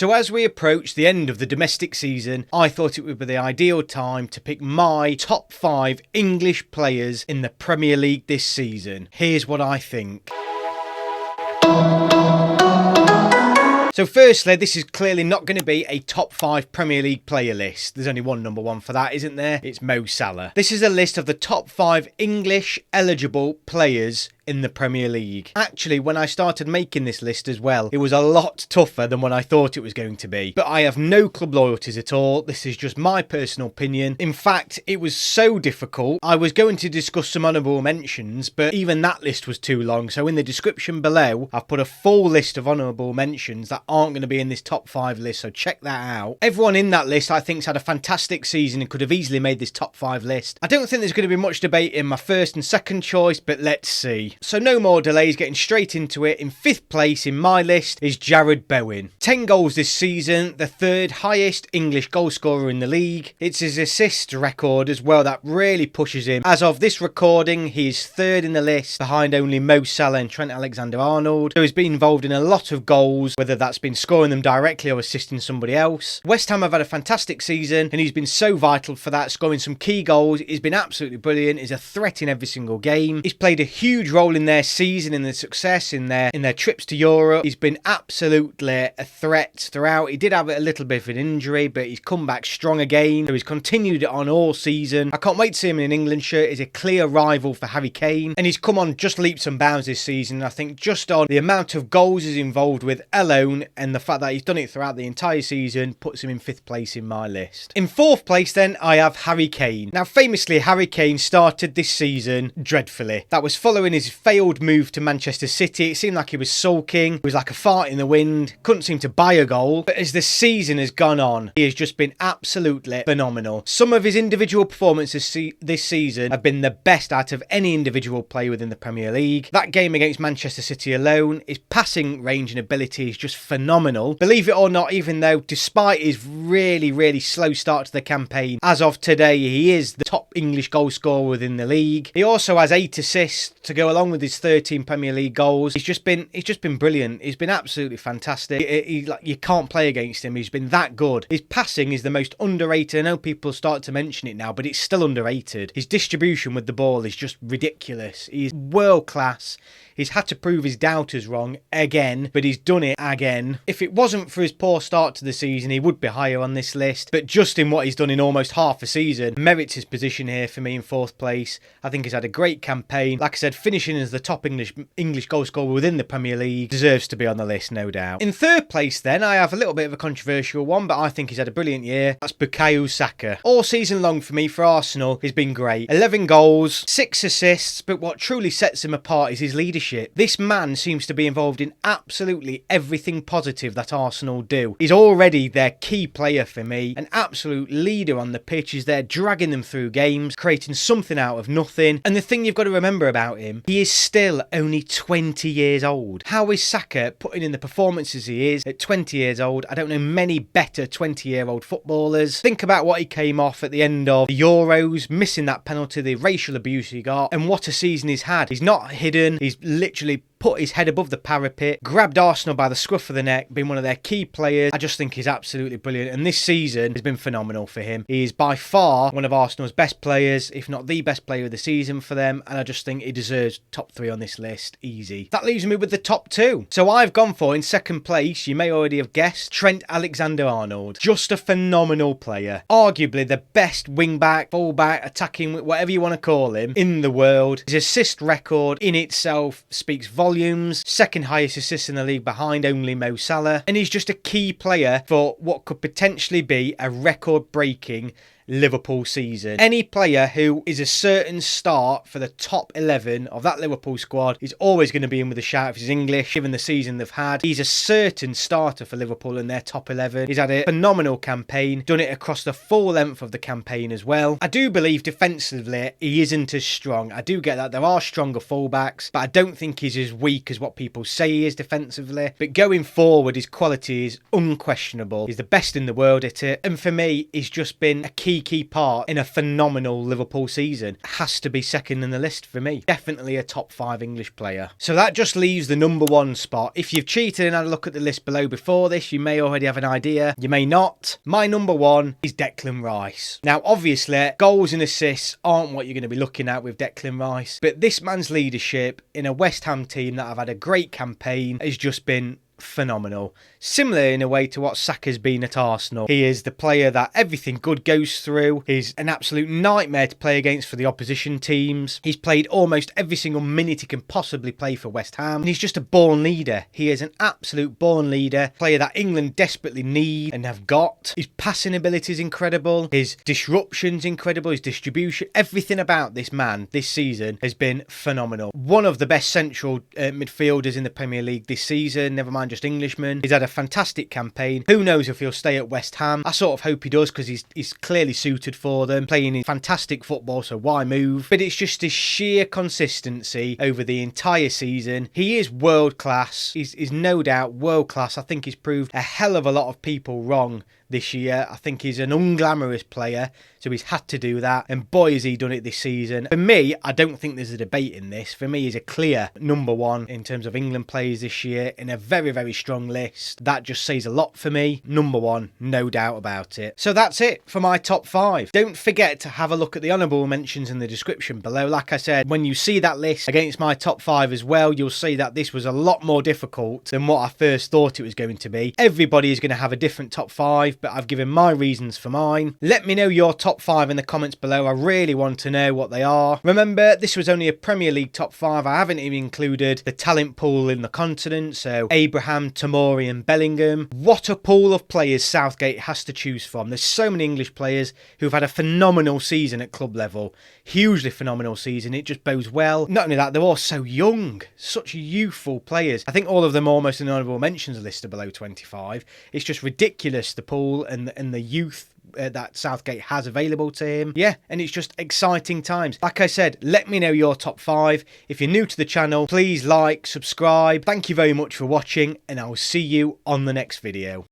So as we approach the end of the domestic season, I thought it would be the ideal time to pick my top 5 English players in the Premier League this season. Here's what I think. So firstly, this is clearly not going to be a top 5 Premier League player list. There's only one number 1 for that, isn't there? It's Mo Salah. This is a list of the top 5 English eligible players in the Premier League. Actually, when I started making this list as well, it was a lot tougher than what I thought it was going to be. But I have no club loyalties at all. This is just my personal opinion. In fact, it was so difficult. I was going to discuss some honourable mentions, but even that list was too long. So in the description below, I've put a full list of honourable mentions that aren't going to be in this top 5 list. So check that out. Everyone in that list, I think, has had a fantastic season and could have easily made this top 5 list. I don't think there's going to be much debate in my first and second choice, but let's see. So no more delays, getting straight into it. In 5th place in my list is Jarrod Bowen. 10 goals this season, the 3rd highest English goal scorer in the league. It's his assist record as well that really pushes him. As of this recording, he is 3rd in the list, behind only Mo Salah and Trent Alexander-Arnold. So he's been involved in a lot of goals, whether that's been scoring them directly or assisting somebody else. West Ham have had a fantastic season and he's been so vital for that, scoring some key goals. He's been absolutely brilliant. He's a threat in every single game. He's played a huge role in their season, in the success, in their trips to Europe. He's been absolutely a threat throughout. He did have a little bit of an injury, but he's come back strong again. So he's continued it on all season. I can't wait to see him in an England shirt. He's a clear rival for Harry Kane, and he's come on just leaps and bounds this season. I think just on the amount of goals he's involved with alone, and the fact that he's done it throughout the entire season, puts him in 5th place in my list. In 4th place then, I have Harry Kane. Now famously, Harry Kane started this season dreadfully. That was following his failed move to Manchester City. It seemed like he was sulking. It was like a fart in the wind. Couldn't seem to buy a goal. But as the season has gone on, he has just been absolutely phenomenal. Some of his individual performances this season have been the best out of any individual player within the Premier League. That game against Manchester City alone, his passing range and ability is just phenomenal. Believe it or not, even though despite his really slow start to the campaign, as of today, he is the top English goal scorer within the league. He also has 8 assists to go along with his 13 Premier League goals. He's just been brilliant. He's been absolutely fantastic. You can't play against him. He's been that good. His passing is the most underrated. I know people start to mention it now, but it's still underrated. His distribution with the ball is just ridiculous. He's world class. He's had to prove his doubters wrong again, but he's done it again. If it wasn't for his poor start to the season, he would be higher on this list. But just in what he's done in almost half a season, merits his position here for me in 4th place. I think he's had a great campaign. Like I said, finishing as the top English goal scorer within the Premier League, deserves to be on the list, no doubt. In 3rd place then, I have a little bit of a controversial one, but I think he's had a brilliant year. That's Bukayo Saka. All season long for me for Arsenal, he's been great. 11 goals, 6 assists, but what truly sets him apart is his leadership. This man seems to be involved in absolutely everything positive that Arsenal do. He's already their key player for me, an absolute leader on the pitch. He's there dragging them through games, creating something out of nothing. And the thing you've got to remember about him, he is still only 20 years old. How is Saka putting in the performances he is at 20 years old? I don't know many better 20-year-old footballers. Think about what he came off at the end of the Euros, missing that penalty, the racial abuse he got, and what a season he's had. He's not hidden. He's literally put his head above the parapet, grabbed Arsenal by the scruff of the neck, been one of their key players. I just think he's absolutely brilliant, and this season has been phenomenal for him. He is by far one of Arsenal's best players, if not the best player of the season for them, and I just think he deserves top 3 on this list, easy. That leaves me with the top 2. So I've gone for, in 2nd place, you may already have guessed, Trent Alexander-Arnold. Just a phenomenal player. Arguably the best wing-back, full-back, attacking, whatever you want to call him, in the world. His assist record in itself speaks volumes. 2nd highest assists in the league, behind only Mo Salah, and he's just a key player for what could potentially be a record-breaking Liverpool season. Any player who is a certain start for the top 11 of that Liverpool squad is always going to be in with a shout if he's English, given the season they've had. He's a certain starter for Liverpool in their top 11. He's had a phenomenal campaign, done it across the full length of the campaign as well. I do believe defensively he isn't as strong. I do get that there are stronger fullbacks, but I don't think he's as weak as what people say he is defensively. But going forward, his quality is unquestionable. He's the best in the world at it, and for me, he's just been a key key part in a phenomenal Liverpool season. Has to be second in the list for me. Definitely a top 5 English player. So that just leaves the number 1 spot. If you've cheated and had a look at the list below before this, you may already have an idea. You may not. My number 1 is Declan Rice. Now, obviously, goals and assists aren't what you're going to be looking at with Declan Rice, but this man's leadership in a West Ham team that have had a great campaign has just been phenomenal. Similar in a way to what Saka's been at Arsenal. He is the player that everything good goes through. He's an absolute nightmare to play against for the opposition teams. He's played almost every single minute he can possibly play for West Ham. And he's just a born leader. He is an absolute born leader. Player that England desperately need and have got. His passing ability is incredible. His disruption's incredible. His distribution. Everything about this man this season has been phenomenal. One of the best central midfielders in the Premier League this season. Never mind just Englishman. He's had a fantastic campaign. Who knows if he'll stay at West Ham? I sort of hope he does because he's clearly suited for them, playing in fantastic football, so why move? But it's just his sheer consistency over the entire season. He is world class. He's no doubt world class. I think he's proved a hell of a lot of people wrong this year. I think he's an unglamorous player, so he's had to do that, and boy has he done it this season. For me, I don't think there's a debate in this. For me, he's a clear number 1 in terms of England players this year in a very, very strong list. That just says a lot for me. Number 1, no doubt about it. So that's it for my top 5. Don't forget to have a look at the honourable mentions in the description below. Like I said, when you see that list against my top 5 as well, you'll see that this was a lot more difficult than what I first thought it was going to be. Everybody is going to have a different top 5, but I've given my reasons for mine. Let me know your top 5 in the comments below. I really want to know what they are. Remember, this was only a Premier League top 5. I haven't even included the talent pool in the continent, so Abraham, Tomori and Bellingham. What a pool of players Southgate has to choose from. There's so many English players who've had a phenomenal season at club level. Hugely phenomenal season. It just bodes well. Not only that, they're all so young. Such youthful players. I think all of them almost in the honourable mentions list are below 25. It's just ridiculous, the pool and the youth that Southgate has available to him. Yeah, and it's just exciting times. Like I said, let me know your top 5. If you're new to the channel, please like, subscribe. Thank you very much for watching, and I'll see you on the next video.